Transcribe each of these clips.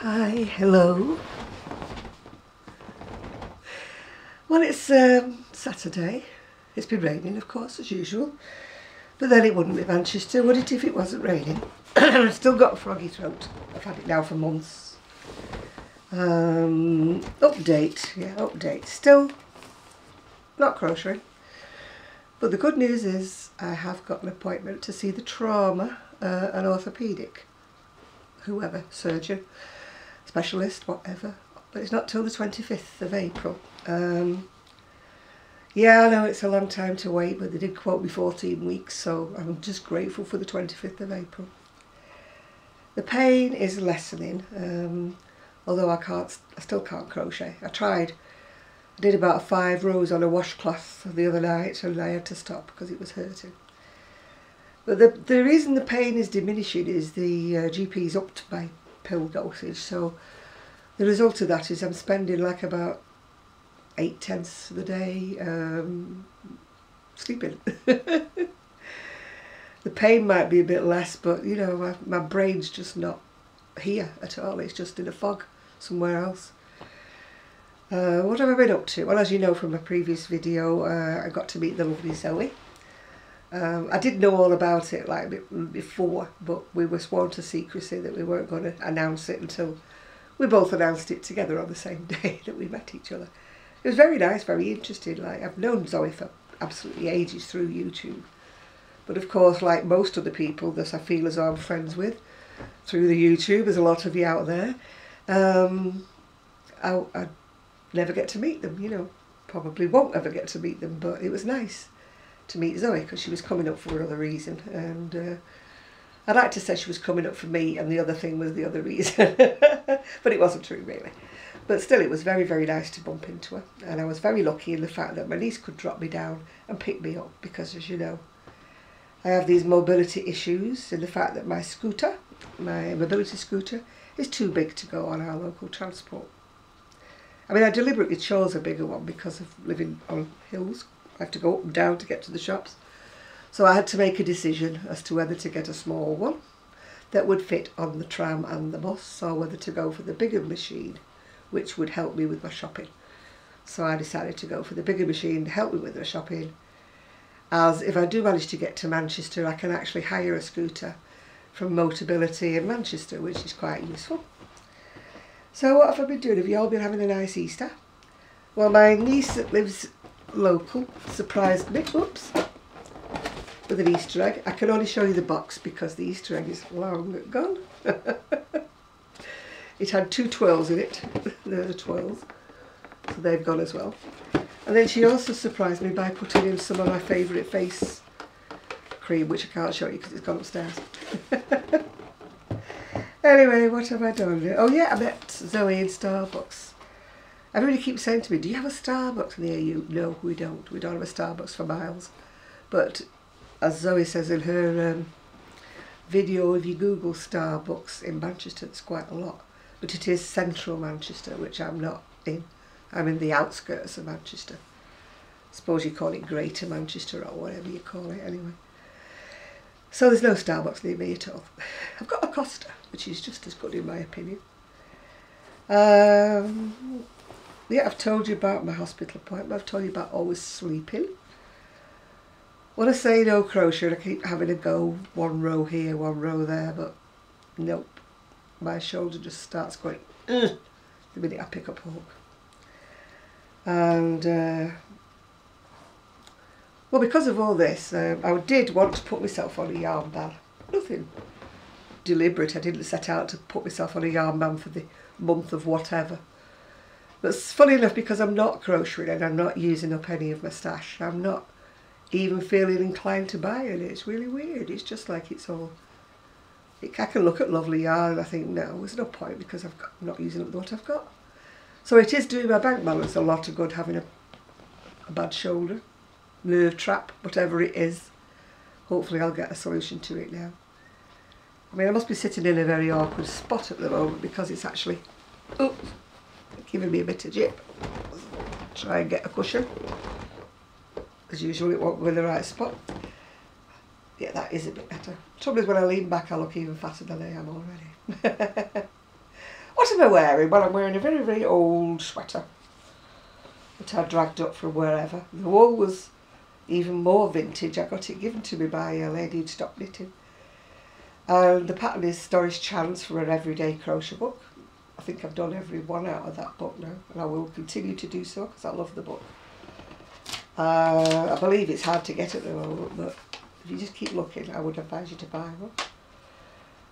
Hi, hello. Well, it's Saturday. It's been raining, of course, as usual. But then it wouldn't be Manchester, would it, if it wasn't raining? I've still got a froggy throat. I've had it now for months. Update. Still not crocheting. But the good news is I have got an appointment to see the trauma, an orthopaedic, whoever, surgeon, specialist, whatever. But it's not till the 25th of April. Yeah, I know it's a long time to wait, but they did quote me 14 weeks, so I'm just grateful for the 25th of April. The pain is lessening, although I still can't crochet. I tried. I did about 5 rows on a washcloth the other night and I had to stop because it was hurting. But the reason the pain is diminishing is the GP's upped my pill dosage, so the result of that is I'm spending like about 8/10 of the day sleeping. The pain might be a bit less, but you know, my brain's just not here at all. It's just in a fog somewhere else. What have I been up to? Well, as you know from my previous video, I got to meet the lovely Zoe. I did know all about it like before, but we were sworn to secrecy that we weren't going to announce it until we both announced it together on the same day that we met each other. It was very nice, very interesting. Like, I've known Zoe for absolutely ages through YouTube. But of course, like most of the people that I feel as though I'm friends with through the YouTube, there's a lot of you out there, I never get to meet them, you know. Probably won't ever get to meet them, but it was nice to meet Zoe because she was coming up for another reason. And I'd like to say she was coming up for me and the other thing was the other reason. But it wasn't true, really. But still, it was very, very nice to bump into her. And I was very lucky in the fact that my niece could drop me down and pick me up because, as you know, I have these mobility issues in the fact that my scooter, my mobility scooter, is too big to go on our local transport. I mean, I deliberately chose a bigger one because of living on hills. I have to go up and down to get to the shops. So I had to make a decision as to whether to get a small one that would fit on the tram and the bus, or whether to go for the bigger machine, which would help me with my shopping. So I decided to go for the bigger machine to help me with my shopping, as if I do manage to get to Manchester, I can actually hire a scooter from Motability in Manchester, which is quite useful. So what have I been doing? Have you all been having a nice Easter? Well, my niece that lives local surprised me, whoops, with an Easter egg. I can only show you the box because the Easter egg is long gone. It had 2 twirls in it. They're the twirls, so they've gone as well. And then she also surprised me by putting in some of my favourite face cream, which I can't show you because it's gone upstairs. Anyway, what have I done? Oh yeah, I met Zoe in Starbucks. Everybody keeps saying to me, do you have a Starbucks near you? No, we don't. We don't have a Starbucks for miles. But as Zoe says in her video, if you Google Starbucks in Manchester, it's quite a lot. But it is central Manchester, which I'm not in. I'm in the outskirts of Manchester. I suppose you call it Greater Manchester or whatever you call it anyway. So there's no Starbucks near me at all. I've got a Costa, which is just as good in my opinion. Yeah, I've told you about my hospital appointment. I've told you about always sleeping. When I say no crochet, I keep having to go 1 row here, 1 row there, but nope. My shoulder just starts going, ugh, the minute I pick up a hook. And, well, because of all this, I did want to put myself on a yarn ban. Nothing deliberate. I didn't set out to put myself on a yarn ban for the month of whatever. But it's funny enough, because I'm not crocheting and I'm not using up any of my stash, I'm not even feeling inclined to buy any. It's really weird. It's just like it's all... I can look at lovely yarn and I think, no, there's no point because I'm not using up what I've got. So it is doing my bank balance a lot of good having a bad shoulder, nerve trap, whatever it is. Hopefully I'll get a solution to it now. I mean, I must be sitting in a very awkward spot at the moment because it's actually giving me a bit of jip. Try and get a cushion. As usual, it won't go in the right spot. Yeah, that is a bit better. The trouble is when I lean back I look even fatter than I am already. What What am I wearing? Well, I'm wearing a very, very old sweater that I dragged up from wherever. The wool was even more vintage. I got it given to me by a lady who'd stopped knitting. And the pattern is Doris Chance for her Everyday Crochet book. I think I've done every one out of that book now, and I will continue to do so because I love the book. I believe it's hard to get at the moment, but if you just keep looking, I would advise you to buy one.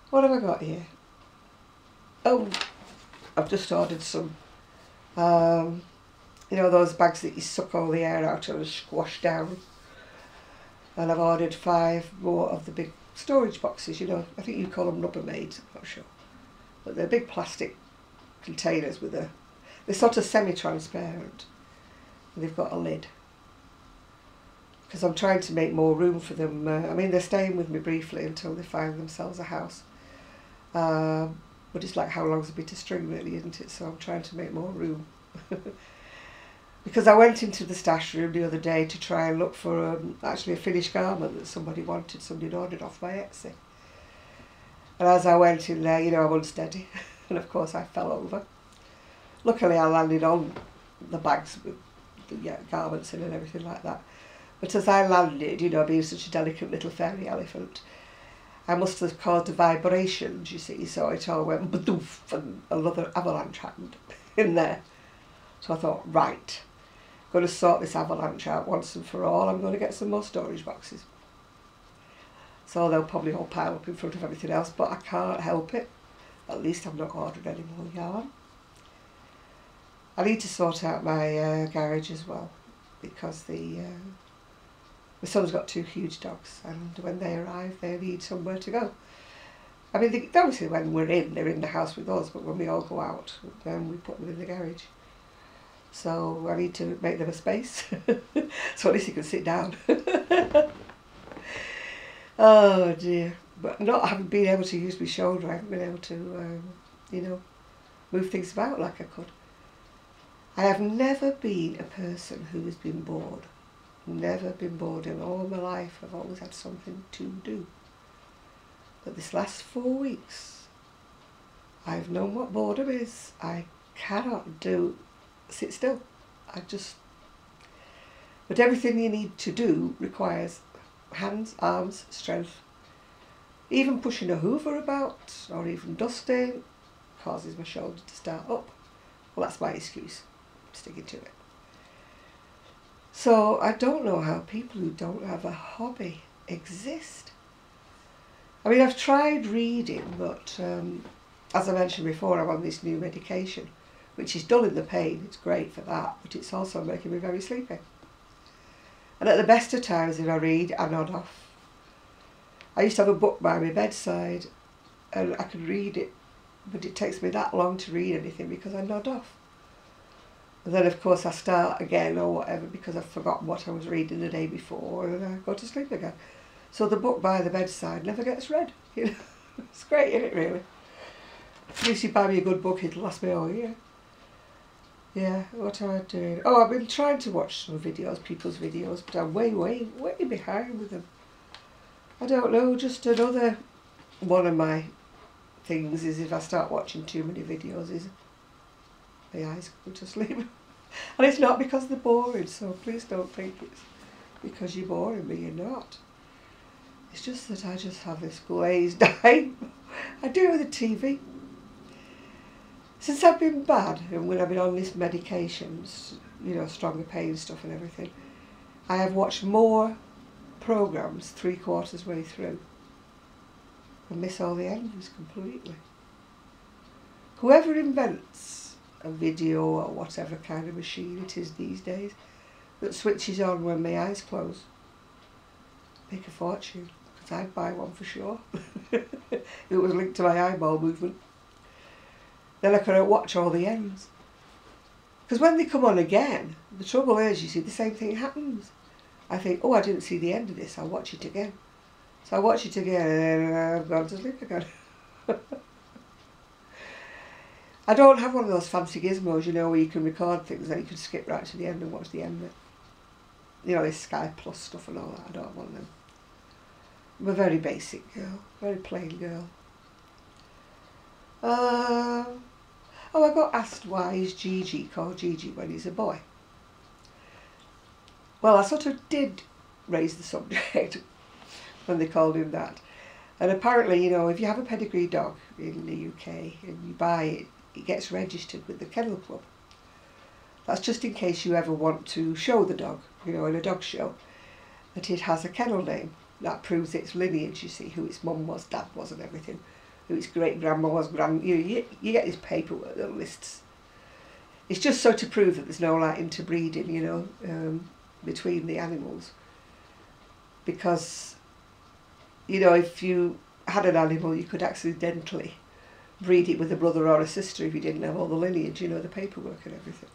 What have I got here? Oh, I've just ordered some, you know, those bags that you suck all the air out and squash down. And I've ordered 5 more of the big storage boxes, you know, I think you call them Rubbermaids, I'm not sure. But they're big plastic containers with they're sort of semi-transparent. And they've got a lid. Because I'm trying to make more room for them. I mean, they're staying with me briefly until they find themselves a house. But it's like how long's a bit of string really, isn't it? So I'm trying to make more room. Because I went into the stash room the other day to try and look for actually a finished garment that somebody wanted, somebody had ordered off my Etsy. And as I went in there, you know, I'm unsteady. And of course I fell over. Luckily I landed on the bags with the garments in and everything like that. But as I landed, you know, being such a delicate little fairy elephant, I must have caused a vibration, you see, so it all went badoof and another avalanche happened in there. So I thought, right, I'm going to sort this avalanche out once and for all. I'm going to get some more storage boxes. So they'll probably all pile up in front of everything else, but I can't help it. At least I've not ordered any more yarn. I need to sort out my garage as well, because my son's got 2 huge dogs, and when they arrive they need somewhere to go. I mean, obviously when we're in, they're in the house with us, but when we all go out, then we put them in the garage. So I need to make them a space, so at least he can sit down. Oh dear. But not having been able to use my shoulder, I haven't been able to, you know, move things about like I could. I have never been a person who has been bored. Never been bored in all my life. I've always had something to do. But this last 4 weeks, I've known what boredom is. I cannot sit still. But everything you need to do requires hands, arms, strength. Even pushing a hoover about, or even dusting, causes my shoulder to start up. Well, that's my excuse, sticking to it. So I don't know how people who don't have a hobby exist. I mean, I've tried reading, but as I mentioned before, I'm on this new medication, which is dulling the pain. It's great for that, but it's also making me very sleepy. And at the best of times, if I read, I nod off. I used to have a book by my bedside, and I could read it, but it takes me that long to read anything because I nod off. And then of course I start again or whatever because I've forgotten what I was reading the day before, and I go to sleep again. So the book by the bedside never gets read. You know, it's great, isn't it, really? At least you buy me a good book, it'll last me all year. Yeah, what am I doing? Oh, I've been trying to watch some videos, people's videos, but I'm way behind with them. I don't know, just another one of my things is if I start watching too many videos is my eyes go to sleep. And it's not because they're boring, so please don't think it's because you're boring me, you're not. It's just that I just have this glazed eye. I do it with the TV. Since I've been bad and when I've been on these medications, you know, stronger pain stuff and everything, I have watched more programmes 3/4 way through and miss all the endings completely. Whoever invents a video or whatever kind of machine it is these days that switches on when my eyes close, make a fortune, because I'd buy one for sure. If it was linked to my eyeball movement. Then I could watch all the ends. Because when they come on again, the trouble is, you see, the same thing happens. I think, oh, I didn't see the end of this, I'll watch it again. So I watch it again and then I've gone to sleep again. I don't have one of those fancy gizmos, you know, where you can record things and you can skip right to the end and watch the end of it. You know, this Sky Plus stuff and all that, I don't have one of them. I'm a very basic girl, very plain girl. Oh, I got asked why is Gigi called Gigi when he's a boy. Well, I sort of did raise the subject when they called him that. And apparently, you know, if you have a pedigree dog in the UK and you buy it, it gets registered with the Kennel Club. That's just in case you ever want to show the dog, you know, in a dog show, that it has a kennel name. That proves its lineage, you see, who its mum was, dad was and everything, who its great-grandma was, you get this paperwork that lists. It's just so to prove that there's no like interbreeding, you know, between the animals. Because, you know, if you had an animal, you could accidentally breed it with a brother or a sister if you didn't have all the lineage, you know, the paperwork and everything.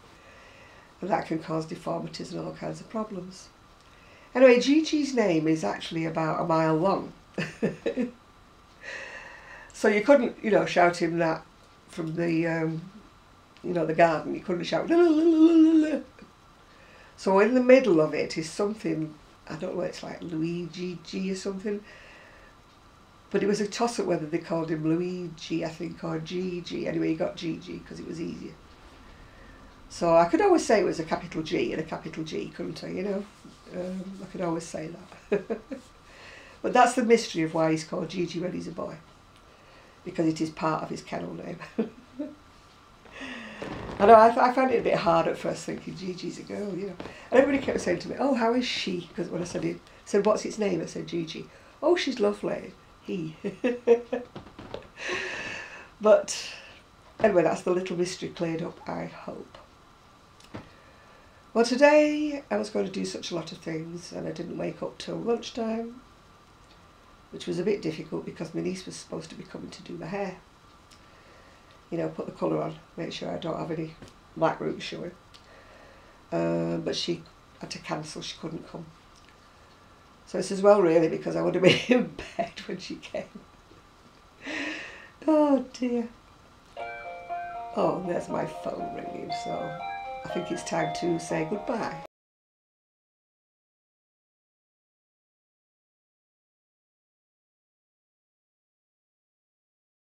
And that can cause deformities and all kinds of problems. Anyway, Gigi's name is actually about a mile long. So you couldn't, you know, shout him that from the, you know, the garden. You couldn't shout, la, la, la, la, la. So in the middle of it is something, I don't know, it's like Luigi G or something. But it was a toss-up whether they called him Luigi, I think, or Gigi. Anyway, he got Gigi because it was easier. So I could always say it was a capital G and a capital G, couldn't I, you know? I could always say that. But that's the mystery of why he's called Gigi when he's a boy. Because it is part of his kennel name. I know, I found it a bit hard at first thinking Gigi's a girl, you know. And everybody kept saying to me, oh, how is she? Because when I said, what's its name? I said, Gigi. Oh, she's lovely. He. But anyway, that's the little mystery cleared up, I hope. Well, today I was going to do such a lot of things and I didn't wake up till lunchtime, which was a bit difficult because my niece was supposed to be coming to do my hair. You know, put the colour on, make sure I don't have any black roots showing. But she had to cancel, she couldn't come. So it's as well really because I would have been in bed when she came. Oh dear. Oh, there's my phone ringing, so I think it's time to say goodbye.